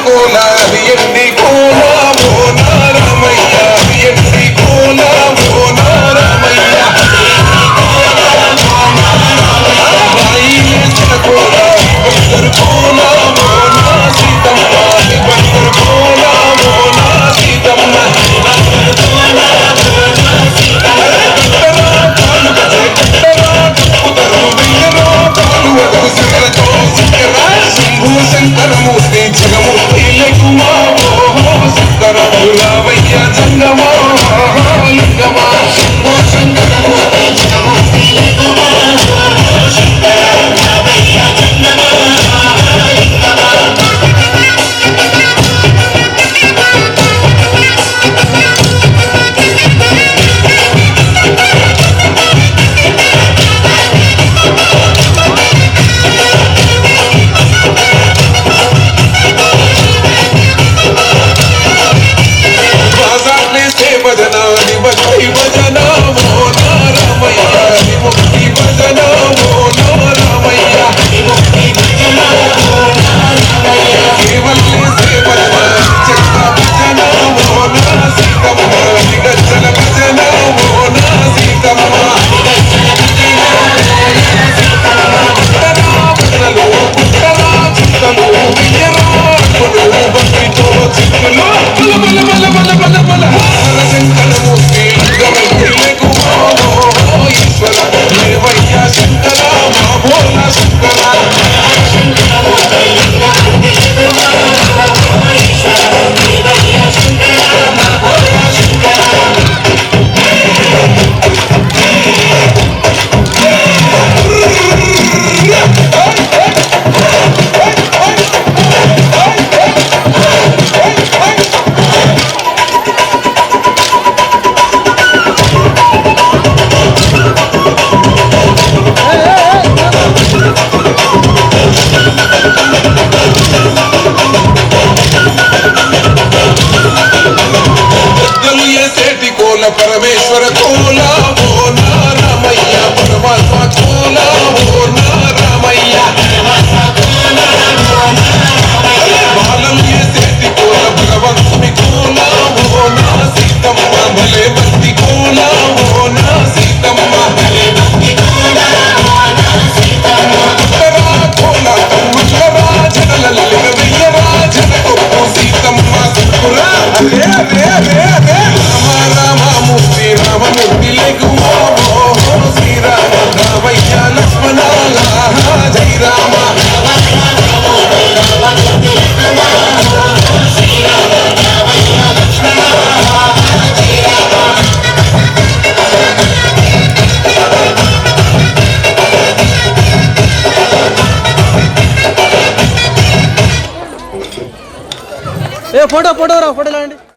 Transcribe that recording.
కోల అది ఎండి కోల మోనా రామయ్య అది ఎండి కోల మోనా రామయ్య బాయి వేసిన కోల బందరు కోల మోనా సీతమ్మ బందరు కోల మోనా సీతమ్మ శంకరమూర్తి జగమూర్తి లకుమా శంకర రామయ్య జంగమా లింగమా శంకరమూర్తి జగమూర్తి లకుమా శంకర రామయ్య జంగమా భజనాని భక్తి భజన మోనా రామయ్య ముక్తి భజన మోనా రామయ్య కేవల్లి సేవన చక్ర భజన మోనా సీతమ్మ గజ్జల భజన మోనా సీతమ్మ పుట్టలు పుట్టరా చుట్టలు వియ్యరాకులు భక్తితో చిక్కులు బల బల బల బల బల శంకరమూర్తి ఈశ్వర దేవయ్య శంకర మా భోల శంకర పరమేశ్వర కోల మోనా రామయ్య పరమాత్మ కోల మోనా రామయ్య బాలం చేసేటి కోల భగవంతుని కోల మోనా సీతమ్మ భలే భక్తి కోల మోనా సీతమ్మ ఉత్తరా కోల తమ్ముళ్ళరా జనలల్లి వెయ్యరా జన కొప్పు సీతమ్మ సుక్కురా అదే అదే అదే అదే రామమూర్తి రామమూర్తి లకుమా శ్రీరామ రామయ్య లక్ష్మణ జై రామ ఏ ఫోటో ఫోటో రా ఫోటో లాండి